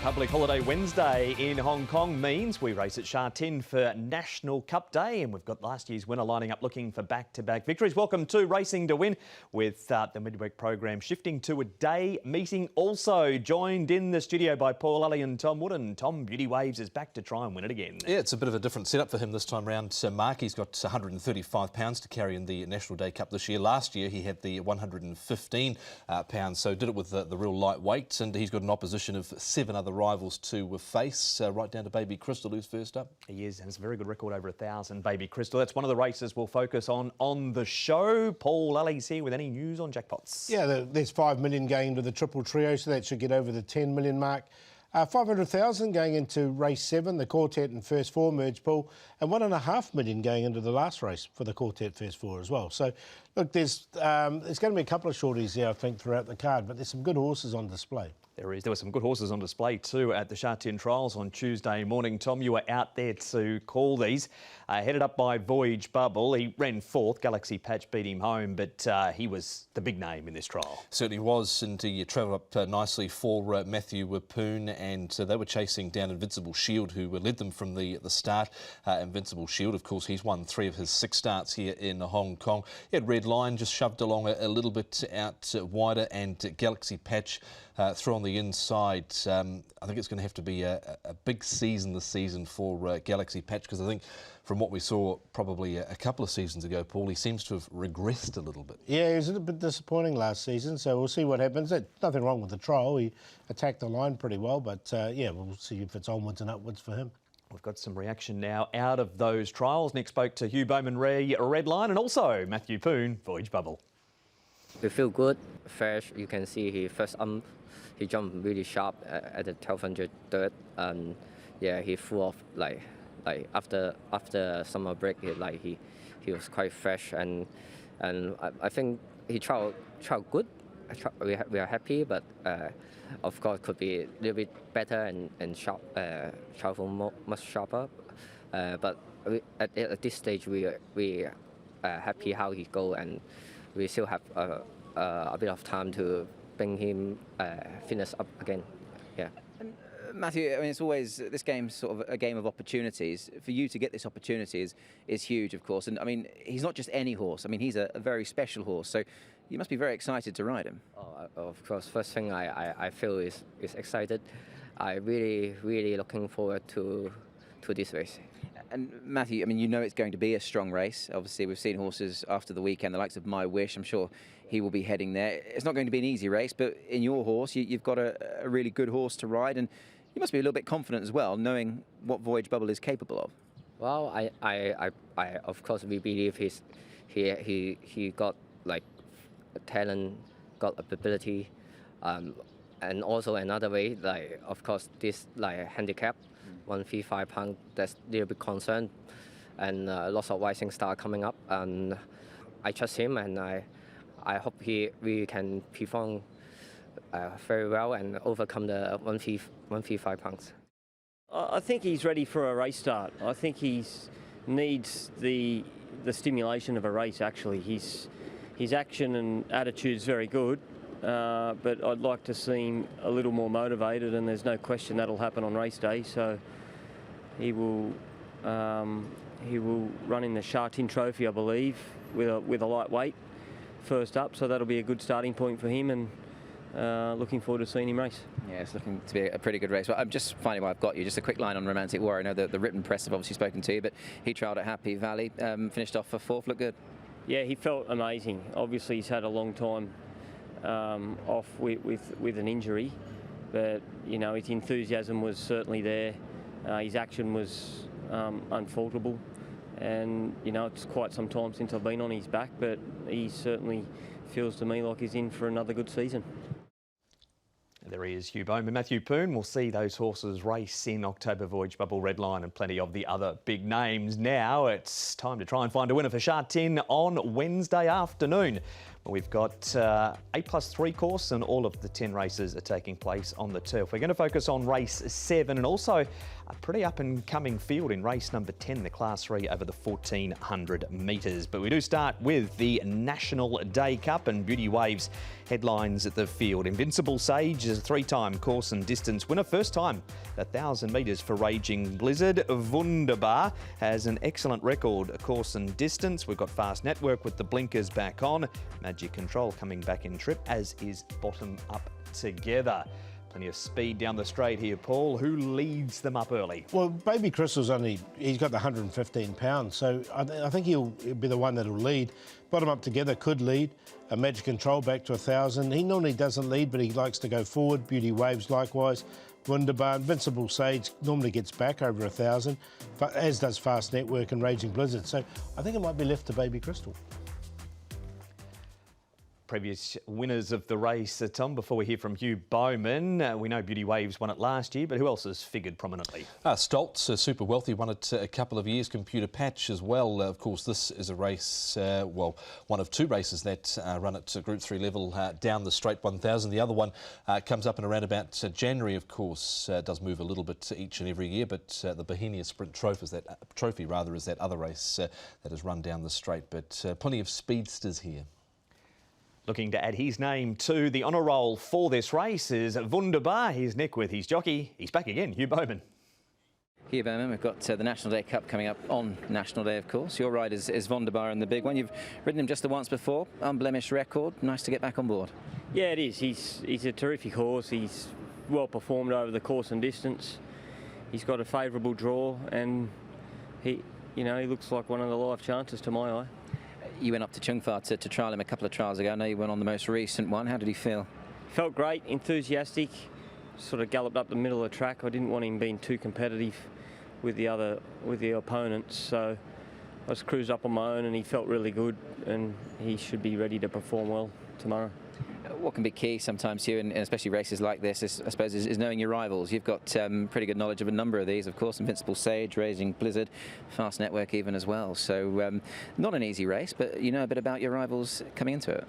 Public holiday Wednesday in Hong Kong means we race at Sha Tin for National Cup Day, and we've got last year's winner lining up looking for back-to-back victories. Welcome to Racing to Win, with the midweek program shifting to a day meeting. Also joined in the studio by Paul Alley and Tom Wooden. Tom, Beauty Waves is back to try and win it again. Yeah, it's a bit of a different setup for him this time round. Mark, he's got 135 pounds to carry in the National Day Cup this year. Last year he had the 115 pounds, so did it with the real lightweight, and he's got an opposition of 7 other rivals to face, right down to Baby Crystal, who's first up. He is, and it's a very good record, over 1,000, Baby Crystal. That's one of the races we'll focus on the show. Paul Alley's here with any news on jackpots. Yeah, there's 5 million going into the triple trio, so that should get over the 10 million mark. 500,000 going into race 7, the quartet and first 4 merge pool, and 1.5 million going into the last race for the quartet first 4 as well. So, look, there's going to be a couple of shorties there, I think, throughout the card, but there's some good horses on display. There were some good horses on display too at the Sha Tin trials on Tuesday morning. Tom, you were out there to call these. Headed up by Voyage Bubble. He ran 4th. Galaxy Patch beat him home, but he was the big name in this trial. Certainly was, and he travelled up nicely for Matthew Poon, and they were chasing down Invincible Shield, who led them from the start. Invincible Shield, of course, he's won 3 of his 6 starts here in Hong Kong. He had Red Line just shoved along a little bit out wider, and Galaxy Patch through on the inside. I think it's going to have to be a big season this season for Galaxy Patch, because I think from what we saw probably a couple of seasons ago, Paul, he seems to have regressed a little bit. Yeah, he was a bit disappointing last season, so we'll see what happens. There's nothing wrong with the trial. He attacked the line pretty well, but yeah, we'll see if it's onwards and upwards for him. We've got some reaction now out of those trials. Nick spoke to Hugh Bowman Ray, Red Line, and also Matthew Poon, Voyage Bubble. We feel good, fresh. You can see he jumped really sharp at the 1200 third, and yeah, he flew off like after summer break. He was quite fresh, and I think he tried good. We are happy, but of course could be a little bit better and sharp, travel much sharper. But at this stage we are happy how he go, and we still have a bit of time to bring him fitness up again. Yeah. Matthew, I mean, it's always, this game's sort of a game of opportunities. For you to get this opportunity is huge, of course. And I mean, he's not just any horse. I mean, he's a very special horse. So you must be very excited to ride him. Oh, of course, first thing I feel is excited. I really looking forward to this race. And Matthew, I mean, you know it's going to be a strong race. Obviously, we've seen horses after the weekend, the likes of My Wish. I'm sure he will be heading there. It's not going to be an easy race, but in your horse, you've got a really good horse to ride, and you must be a little bit confident as well, knowing what Voyage Bubble is capable of. Well, I of course we believe he got like talent, got ability, and also another way, like of course this like handicap, 135 pound, that's a little bit concerned, and lots of rising star coming up, and I trust him, and I hope we can perform very well and overcome the 135 pounds. I think he's ready for a race start. I think he needs the stimulation of a race. Actually, his action and attitude's very good, but I'd like to see him a little more motivated, and there's no question that'll happen on race day. So he will run in the Sha Tin Trophy, I believe, with a lightweight first up. So that'll be a good starting point for him, and looking forward to seeing him race. Yeah, it's looking to be a pretty good race. Well, I'm just finding why I've got you. Just a quick line on Romantic War. I know that the written press have obviously spoken to you, but he trialled at Happy Valley, finished off for 4th, looked good. Yeah, he felt amazing. Obviously, he's had a long time off with an injury, but you know, his enthusiasm was certainly there. His action was unfaultable, and you know, it's quite some time since I've been on his back, but he certainly feels to me like he's in for another good season. There he is, Hugh Bowman. Matthew Poon. We'll see those horses race in October. Voyage Bubble, Red Line, and plenty of the other big names. Now it's time to try and find a winner for Sha Tin on Wednesday afternoon. We've got 8+3 course, and all of the 10 races are taking place on the turf. We're going to focus on race 7 and also a pretty up-and-coming field in race number 10, the Class 3 over the 1,400 metres. But we do start with the National Day Cup, and Beauty Waves headlines at the field. Invincible Sage is a 3-time course and distance winner. First time 1,000 metres for Raging Blizzard. Wunderbar has an excellent record course and distance. We've got Fast Network with the blinkers back on. Magic Control coming back in trip, as is Bottom Up Together. Plenty of speed down the straight here, Paul. Who leads them up early? Well, Baby Crystal's he's got the 115 pounds, so I think he'll be the one that'll lead. Bottom Up Together could lead. A Magic Control back to 1,000. He normally doesn't lead, but he likes to go forward. Beauty Waves likewise. Wunderbar, Invincible Sage normally gets back over 1,000, as does Fast Network and Raging Blizzard. So I think it might be left to Baby Crystal. Previous winners of the race, Tom, before we hear from Hugh Bowman. We know Beauty Waves won it last year, but who else has figured prominently? Stoltz, Super Wealthy, won it a couple of years. Computer Patch as well. Of course, this is a race, one of 2 races that run at Group 3 level down the straight 1,000. The other one comes up in around about January, of course. Does move a little bit each and every year, but the Bohemia Sprint Trophy is that other race that is run down the straight. But plenty of speedsters here. Looking to add his name to the honour roll for this race is Wunderbar. Here's Nick with his jockey. He's back again, Hugh Bowman. Hugh Bowman, we've got the National Day Cup coming up on National Day, of course. Your ride is Wunderbar in the big one. You've ridden him just the once before, unblemished record. Nice to get back on board. Yeah, it is. He's a terrific horse. He's well performed over the course and distance. He's got a favourable draw, and he looks like one of the live chances to my eye. You went up to Chung Fa to trial him a couple of trials ago. I know you went on the most recent one. How did he feel? Felt great, enthusiastic, sort of galloped up the middle of the track. I didn't want him being too competitive with the opponents, so I just cruised up on my own, and he felt really good, and he should be ready to perform well tomorrow. What can be key sometimes here, and especially races like this, is knowing your rivals. You've got pretty good knowledge of a number of these, of course. Invincible Sage, Raging Blizzard, Fast Network even as well. So not an easy race, but you know a bit about your rivals coming into it.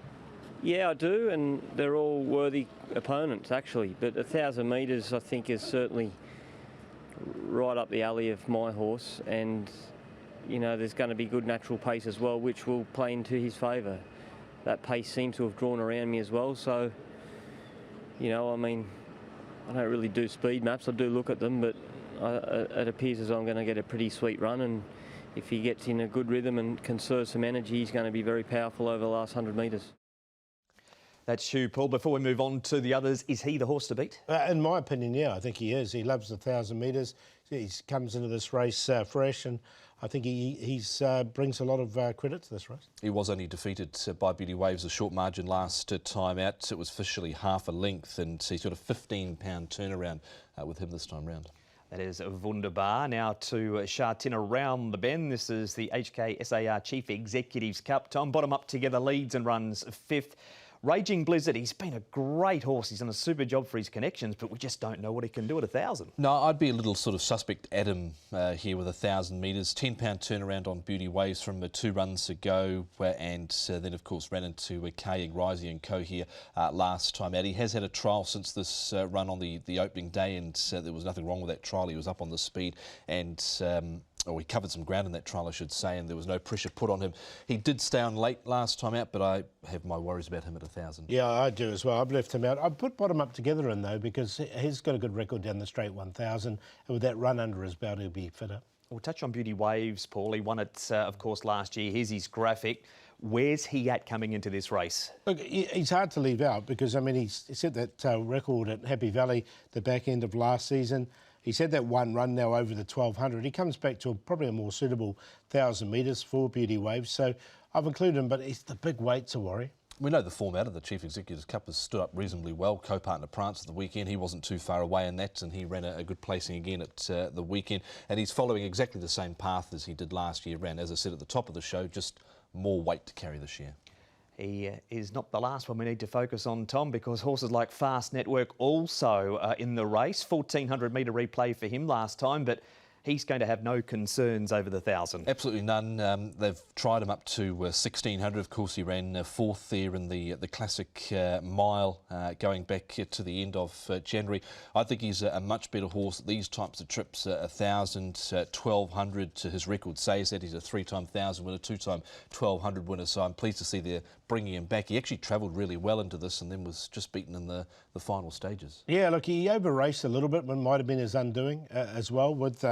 Yeah, I do, and they're all worthy opponents actually. But 1,000 metres, I think, is certainly right up the alley of my horse, and there's going to be good natural pace as well, which will play into his favour. That pace seems to have drawn around me as well, so I don't really do speed maps. I do look at them, but it appears as though I'm going to get a pretty sweet run, and if he gets in a good rhythm and conserves some energy, he's going to be very powerful over the last 100 metres. That's Hugh, Paul. Before we move on to the others, is he the horse to beat? In my opinion, yeah, I think he is. He loves the 1,000 metres. He comes into this race fresh, and I think he brings a lot of credit to this race. He was only defeated by Beauty Waves a short margin last time out. It was officially half a length, and he's got a 15-pound turnaround with him this time round. That is Wunderbar. Now to Sha Tin around the bend. This is the HKSAR Chief Executives Cup. Tom, Bottom Up Together leads and runs 5th. Raging Blizzard, he's been a great horse. He's done a super job for his connections, but we just don't know what he can do at 1,000. No, I'd be a little sort of suspect at him here with 1,000 metres. 10-pound turnaround on Beauty Waves from 2 runs ago, and then, of course, ran into Kaying, Risey and Co here last time out. He has had a trial since this run on the opening day, and there was nothing wrong with that trial. He was up on the speed, and he covered some ground in that trial, I should say, and there was no pressure put on him. He did stay on late last time out, but I have my worries about him at 1,000. Yeah, I do as well. I've left him out. I've put Bottom Up Together in, though, because he's got a good record down the straight 1,000, and with that run under his belt, he'll be fitter. We'll touch on Beauty Waves, Paul. He won it, of course, last year. Here's his graphic. Where's he at coming into this race? Look, he's hard to leave out because, he set that record at Happy Valley the back end of last season. He's had that one run now over the 1,200. He comes back to probably a more suitable 1,000 metres for Beauty Waves. So I've included him, but it's the big weight's a worry. We know the form out of the Chief Executives Cup has stood up reasonably well. Co-partner Prance at the weekend, he wasn't too far away in that, and he ran a good placing again at the weekend. And he's following exactly the same path as he did last year. Ran, as I said at the top of the show, just more weight to carry this year. He is not the last one we need to focus on, Tom, because horses like Fast Network also in the race. 1,400 metre replay for him last time, but he's going to have no concerns over the 1,000. Absolutely none. They've tried him up to 1,600. Of course, he ran fourth there in the classic mile going back to the end of January. I think he's a much better horse at these types of trips. 1,000, 1,200. His record says that he's a 3-time 1,000 winner, 2-time 1,200 winner. So I'm pleased to see they're bringing him back. He actually travelled really well into this and then was just beaten in the final stages. Yeah, look, he over-raced a little bit, but might have been his undoing as well with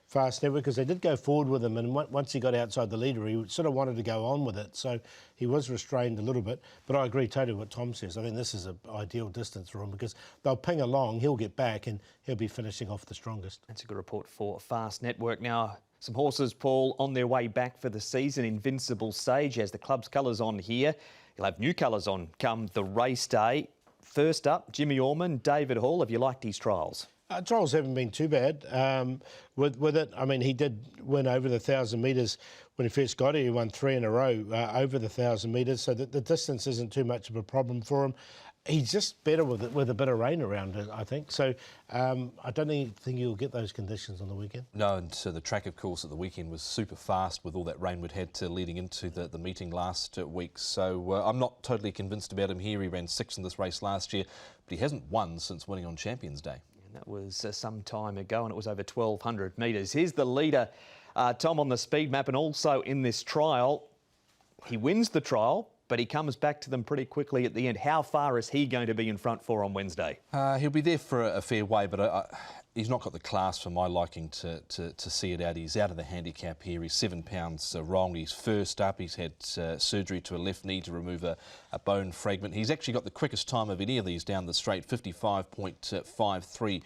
Fast Network, because they did go forward with him, and once he got outside the leader, he sort of wanted to go on with it, so he was restrained a little bit. But I agree totally with what Tom says. I think this is an ideal distance for him, because they'll ping along, he'll get back, and he'll be finishing off the strongest. That's a good report for Fast Network. Now, some horses, Paul, on their way back for the season. Invincible Sage has the club's colours on here. He'll have new colours on come the race day. First up, Jimmy Orman, David Hall. Have you liked his trials? Trials haven't been too bad with it. I mean, he did win over the 1,000 metres when he first got it. He won 3 in a row over the 1,000 metres, so the distance isn't too much of a problem for him. He's just better with it, with a bit of rain around it, I think. So I don't think he'll get those conditions on the weekend. No, and so the track, of course, at the weekend was super fast with all that rain we'd had leading into the meeting last week. So I'm not totally convinced about him here. He ran 6th in this race last year, but he hasn't won since winning on Champions Day. And that was some time ago, and it was over 1,200 metres. Here's the leader, Tom, on the speed map, and also in this trial. He wins the trial, but he comes back to them pretty quickly at the end. How far is he going to be in front for on Wednesday? He'll be there for a fair way, but he's not got the class for my liking to see it out. He's out of the handicap here. He's 7 pounds wrong. He's first up. He's had surgery to a left knee to remove a bone fragment. He's actually got the quickest time of any of these down the straight, 55.53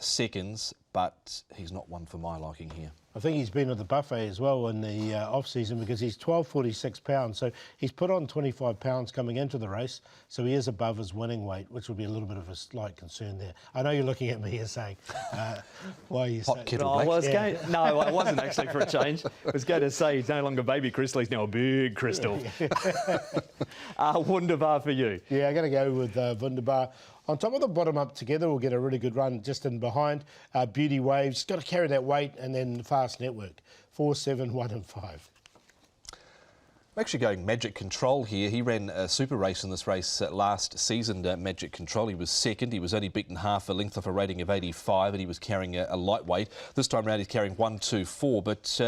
seconds, but he's not one for my liking here. I think he's been at the buffet as well in the off-season, because he's 12.46 pounds. So he's put on 25 pounds coming into the race. So he is above his winning weight, which would be a little bit of a slight concern there. I know you're looking at me here saying, why are you saying... No, I wasn't actually, for a change. I was going to say he's no longer baby crystal, he's now a big crystal. Wunderbar for you. Yeah, I'm going to go with Wunderbar. On top of the bottom up together, we'll get a really good run just in behind. Beauty Waves, got to carry that weight, and then Fast Network, 4, 7, 1 and 5. I'm actually going Magic Control here. He ran a super race in this race last season, Magic Control. He was second. He was only beaten half a length off a rating of 85, and he was carrying a lightweight. This time around, he's carrying 1, 2, 4, but...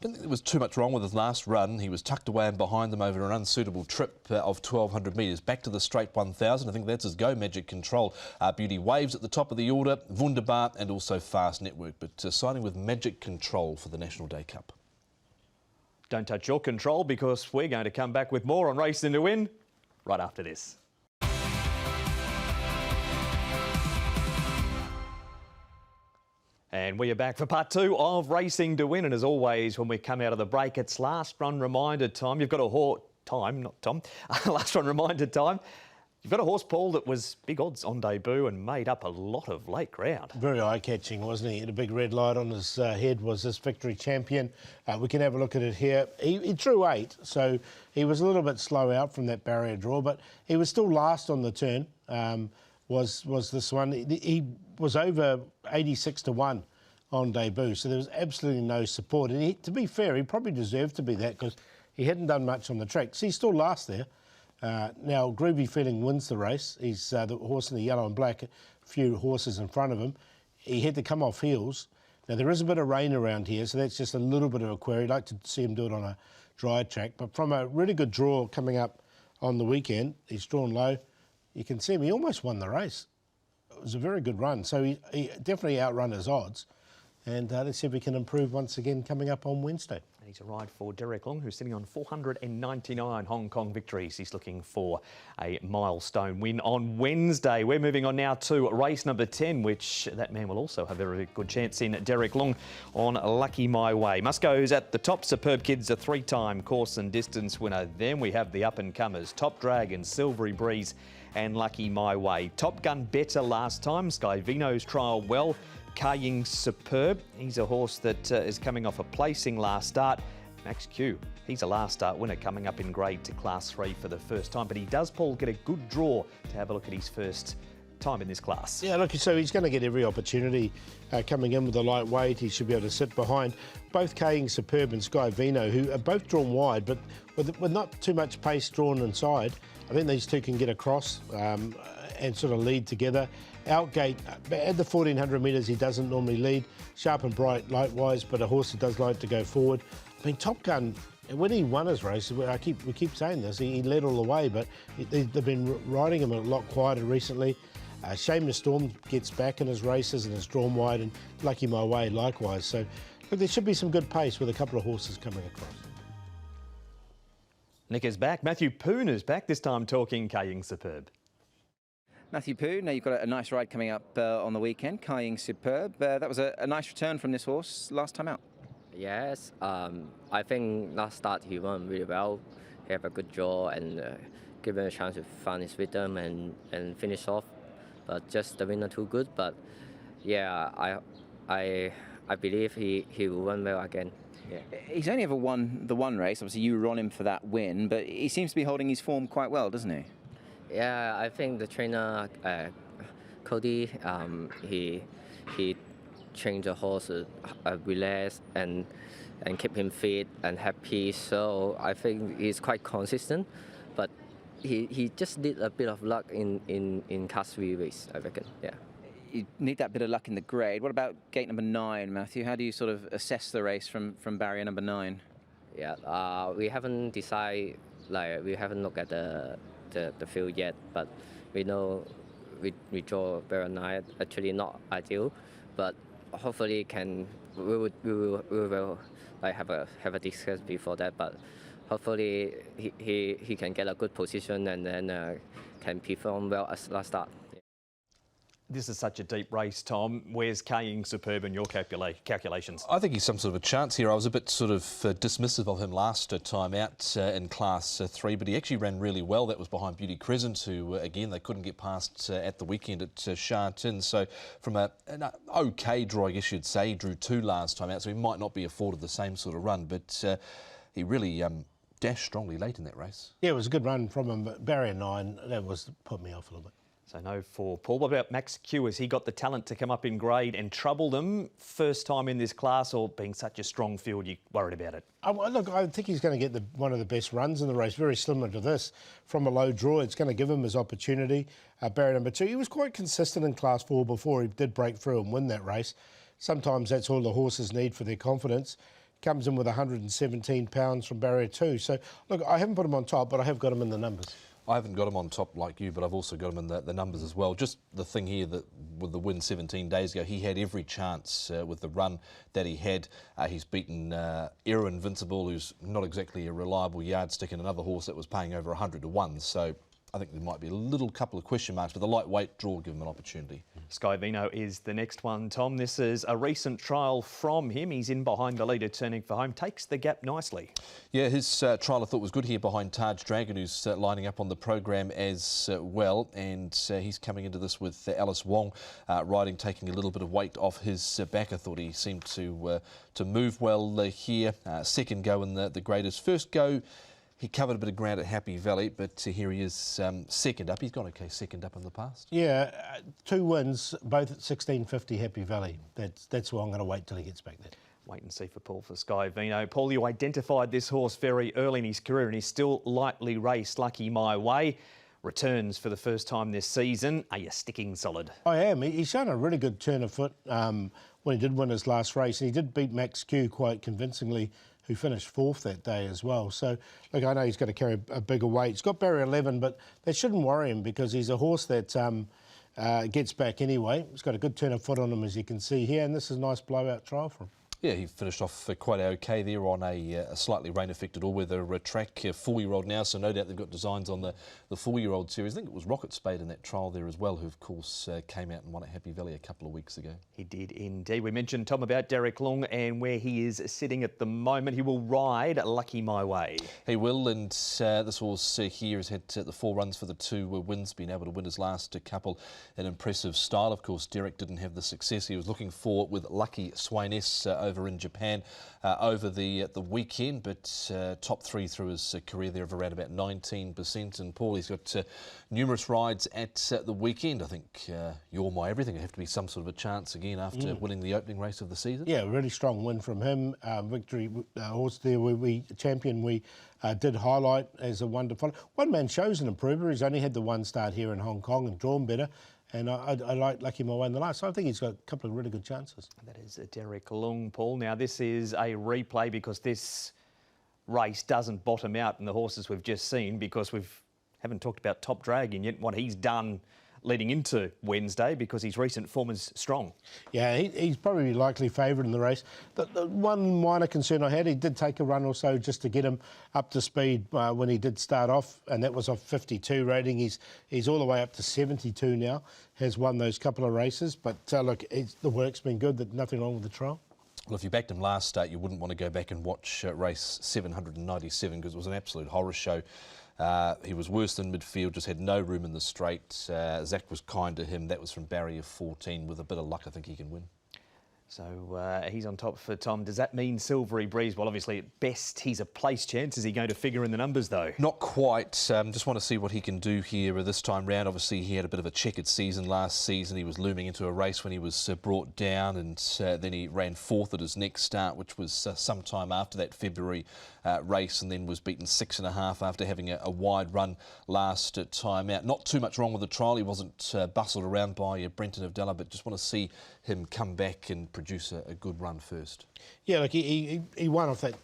I don't think there was too much wrong with his last run. He was tucked away and behind them over an unsuitable trip of 1,200 metres. Back to the straight 1,000. I think that's his go, Magic Control. Beauty Waves at the top of the order, Wunderbar and also Fast Network. But signing with Magic Control for the National Day Cup. Don't touch your control, because we're going to come back with more on Racing to Win right after this. And we are back for part 2 of Racing to Win. And as always, when we come out of the break, it's last run reminder time. You've got a last run reminder time. You've got a horse, Paul, that was big odds on debut and made up a lot of late ground. Very eye-catching, wasn't he? He had a big red light on his head, was this Victory Champion. We can have a look at it here. He drew 8, so he was a little bit slow out from that barrier draw, but he was still last on the turn, was this one. He was over 86 to 1 on debut, so there was absolutely no support. And to be fair, he probably deserved to be that, because he hadn't done much on the track. So he's still last there. Now, Groovy Feeling wins the race. He's the horse in the yellow and black, a few horses in front of him. He had to come off heels. Now, there is a bit of rain around here, so that's just a little bit of a query. I'd like to see him do it on a dry track. But from a really good draw coming up on the weekend, he's drawn low. You can see him, he almost won the race. It was a very good run. So he definitely outrun his odds. And let's see if we can improve once again coming up on Wednesday. He's a ride for Derek Long, who's sitting on 499 Hong Kong victories. He's looking for a milestone win on Wednesday. We're moving on now to race number 10, which that man will also have a very good chance in. Derek Long on Lucky My Way. Musco's at the top. Superb Kid's a 3-time course and distance winner. Then we have the up-and-comers, Top Dragon, Silvery Breeze and Lucky My Way. Top Gun better last time. Sky Vino's trial well. Kaying Superb, he's a horse that is coming off a placing last start. Max Q, he's a last start winner coming up in grade to Class 3 for the first time, but he does, Paul, get a good draw to have a look at his first time in this class. Yeah, look, so he's going to get every opportunity coming in with the lightweight. He should be able to sit behind both Kaying Superb and Sky Vino, who are both drawn wide, but with not too much pace drawn inside. I think these two can get across and sort of lead together. Outgate, at the 1400 metres, he doesn't normally lead. Sharp and Bright, likewise, but a horse that does like to go forward. I mean, Top Gun, when he won his race, we keep saying this, he led all the way, but they've been riding him a lot quieter recently. Seamus Storm gets back in his races and is drawn wide, and Lucky My Way likewise. So look, there should be some good pace with a couple of horses coming across. Nick is back. Matthew Poon is back, this time talking Kaying Superb. Matthew Poo, now you've got a nice ride coming up on the weekend, Kaying Superb. That was a nice return from this horse last time out. Yes, I think last start he won really well. He had a good draw and give him a chance to find his rhythm and finish off. But just the winner too good. But yeah, I believe he will run well again. Yeah. He's only ever won the one race. Obviously, you were on him for that win, but he seems to be holding his form quite well, doesn't he? Yeah, I think the trainer Cody, he trained the horse relax and keep him fit and happy. So I think he's quite consistent, but he just need a bit of luck in Class 3 race, I reckon. Yeah. You need that bit of luck in the grade. What about gate number 9, Matthew? How do you sort of assess the race from barrier number 9? Yeah, we haven't decided. Like we haven't looked at the field yet, but we know we draw very nice. Actually, not ideal, but hopefully we will like have a discussion before that. But hopefully he can get a good position and then can perform well as last start. This is such a deep race, Tom. Where's Kaying Superb in your calculations? I think he's some sort of a chance here. I was a bit sort of dismissive of him last time out in Class 3, but he actually ran really well. That was behind Beauty Crescent, who, again, they couldn't get past at the weekend at Sha Tin. So from an OK draw, I guess you'd say, he drew 2 last time out, so he might not be afforded the same sort of run, but he really dashed strongly late in that race. Yeah, it was a good run from him, but barrier 9, that put me off a little bit. So no for Paul. What about Max Q? Has he got the talent to come up in grade and trouble them first time in this class, or being such a strong field, you worried about it? Look, I think he's going to get one of the best runs in the race, very similar to this. From a low draw, it's going to give him his opportunity. Barrier number 2, he was quite consistent in Class 4 before he did break through and win that race. Sometimes that's all the horses need for their confidence. Comes in with 117 pounds from barrier 2. So, look, I haven't put him on top, but I have got him in the numbers. I haven't got him on top like you, but I've also got him in the numbers as well. Just the thing here that with the win 17 days ago, he had every chance with the run that he had. He's beaten Era Invincible, who's not exactly a reliable yardstick, and another horse that was paying over 100 to 1. So I think there might be a little couple of question marks, but the lightweight draw will give him an opportunity. Sky Vino is the next one, Tom. This is a recent trial from him. He's in behind the leader, turning for home. Takes the gap nicely. Yeah, his trial I thought was good here behind Taj Dragon, who's lining up on the program as well. And he's coming into this with Alice Wong riding, taking a little bit of weight off his back. I thought he seemed to move well here. Second go in the graders. First go, he covered a bit of ground at Happy Valley, but here he is second up. He's gone okay second up in the past. Yeah, 2 wins, both at 1650 Happy Valley. That's why I'm going to wait till he gets back there. Wait and see for Paul for Sky Vino. Paul, you identified this horse very early in his career and he's still lightly raced. Lucky My Way returns for the first time this season. Are you sticking solid? I am. He's shown a really good turn of foot when he did win his last race. And he did beat Max Q quite convincingly, who finished 4th that day as well. So, look, I know he's got to carry a bigger weight. He's got barrier 11, but that shouldn't worry him because he's a horse that gets back anyway. He's got a good turn of foot on him, as you can see here, and this is a nice blowout trial for him. Yeah, he finished off quite okay there on a slightly rain-affected all-weather track. 4-year-old now, so no doubt they've got designs on the 4-year-old series. I think it was Rocket Spade in that trial there as well, who, of course, came out and won at Happy Valley a couple of weeks ago. He did indeed. We mentioned, Tom, about Derek Long and where he is sitting at the moment. He will ride Lucky My Way. He will, and this horse here has had the 4 runs for the 2 wins, been able to win his last couple in impressive style. Of course, Derek didn't have the success he was looking for with Lucky Swiness over in Japan over the weekend, but top 3 through his career there of around about 19%. And Paul, he's got numerous rides at the weekend. I think You're My Everything will have to be some sort of a chance again after winning the opening race of the season. Yeah, really strong win from him. Victory horse there, we champion. We did highlight as a wonderful one man shows an improver. He's only had the one start here in Hong Kong and drawn better. And I like Lucky My Way in the last. So I think he's got a couple of really good chances. That is Derek Lung, Paul. Now, this is a replay because this race doesn't bottom out in the horses we've just seen, because we haven't talked about Top Dragon yet, what he's done leading into Wednesday, because his recent form is strong. Yeah, he's probably likely favourite in the race. The one minor concern I had, he did take a run or so just to get him up to speed when he did start off, and that was off 52 rating. He's all the way up to 72 now, has won those couple of races. But look, the work's been good, nothing wrong with the trial. Well, if you backed him last start, you wouldn't want to go back and watch race 797, because it was an absolute horror show. He was worse than midfield, just had no room in the straight. Zach was kind to him. That was from barrier 14. With a bit of luck, I think he can win. So he's on top for Tom. Does that mean Silvery Breeze? Well, obviously, at best, he's a place chance. Is he going to figure in the numbers, though? Not quite. Just want to see what he can do here this time round. Obviously, he had a bit of a checkered season last season. He was looming into a race when he was brought down, and then he ran 4th at his next start, which was some time after that February race, and then was beaten 6.5 after having a wide run last time out. Not too much wrong with the trial. He wasn't bustled around by Brenton of Della, but just want to see him come back and produce a good run first. Yeah, look, he won off that.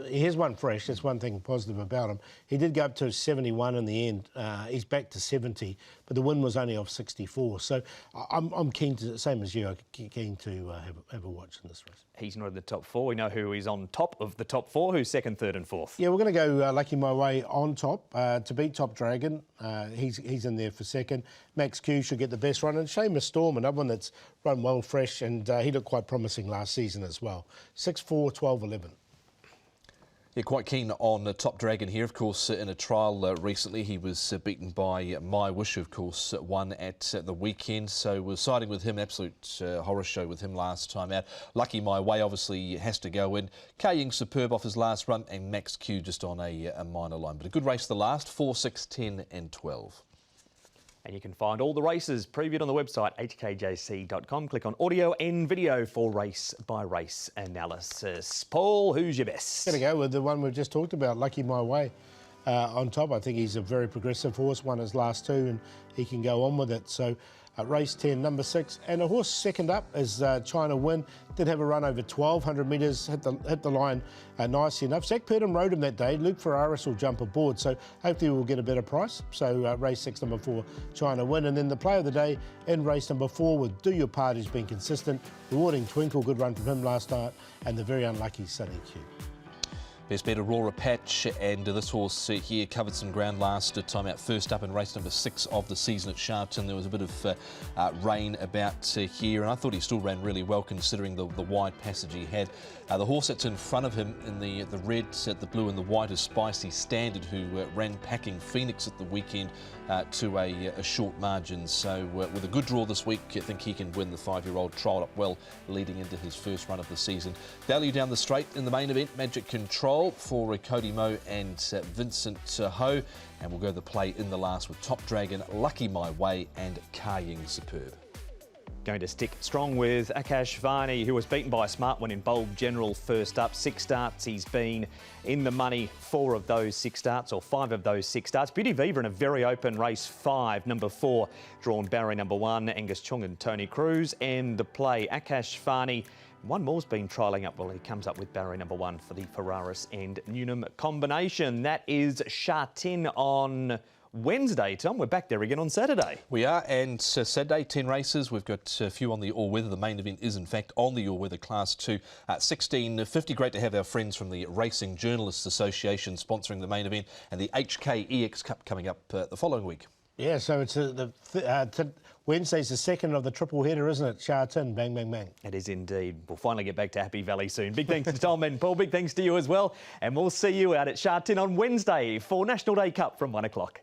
He has won fresh. That's one thing positive about him. He did go up to 71 in the end. He's back to 70, but the win was only off 64. So I'm keen to, same as you, I'm keen to have a watch in this race. He's not in the top 4. We know who is on top of the top 4. Who's 2nd, 3rd and 4th? Yeah, we're going to go Lucky My Way on top to beat Top Dragon. He's in there for 2nd. Max Q should get the best run. And Seamus Storm, another one that's run well fresh, and he looked quite promising last season as well. 6-4, 12-11. Yeah, quite keen on Top Dragon here. Of course, in a trial recently, he was beaten by My Wish, of course, won at the weekend. So we're siding with him, absolute horror show with him last time out. Lucky My Way obviously has to go in. Ka-Ying superb off his last run, and Max Q just on a minor line. But a good race the last, 4, 6, 10 and 12. And you can find all the races previewed on the website, hkjc.com. Click on audio and video for race-by-race analysis. Paul, who's your best? Going to go with the one we've just talked about, Lucky My Way. On top, I think he's a very progressive horse, won his last 2, and he can go on with it. So race 10, number 6. And a horse second up is China Win. Did have a run over 1,200 metres, hit the line nicely enough. Zach Purdom rode him that day. Luke Ferraris will jump aboard, so hopefully we'll get a better price. So race 6, number 4, China Win. And then the play of the day in race number 4 with Do Your Part, who's been consistent. Rewarding Twinkle, good run from him last night. And the very unlucky Sunny Q. Best bet Aurora Patch, and this horse here covered some ground last time out. First up in race number 6 of the season at Sha Tin. There was a bit of rain about here, and I thought he still ran really well considering the wide passage he had. The horse that's in front of him in the red, the blue and the white is Spicy Standard, who ran packing Phoenix at the weekend to a short margin. So with a good draw this week, I think he can win. The 5-year-old trialled up well leading into his first run of the season. Value down the straight in the main event, Magic Control for Cody Moe and Vincent Ho. And we'll go the play in the last with Top Dragon, Lucky My Way and Ka-Ying Superb. Going to stick strong with Akash Varney, who was beaten by a smart one in Bold General first up. 6 starts, he's been in the money 4 of those 6 starts, or 5 of those 6 starts. Beauty Viva in a very open race 5, number 4, drawn barrier number 1, Angus Chung and Tony Cruz. And the play, Akash Varney. One more's been trialling up. Well, he comes up with barrier number 1 for the Ferraris and Newnham combination. That is Sha Tin on Wednesday, Tom. We're back there again on Saturday. We are, and Saturday, 10 races. We've got a few on the all-weather. The main event is, in fact, on the all-weather Class 2 at 16.50. Great to have our friends from the Racing Journalists Association sponsoring the main event, and the HKEX Cup coming up the following week. Yeah, so it's Wednesday's the second of the triple header, isn't it? Sha Tin, bang, bang, bang. It is indeed. We'll finally get back to Happy Valley soon. Big thanks to Tom and Paul. Big thanks to you as well. And we'll see you out at Sha Tin on Wednesday for National Day Cup from 1 o'clock.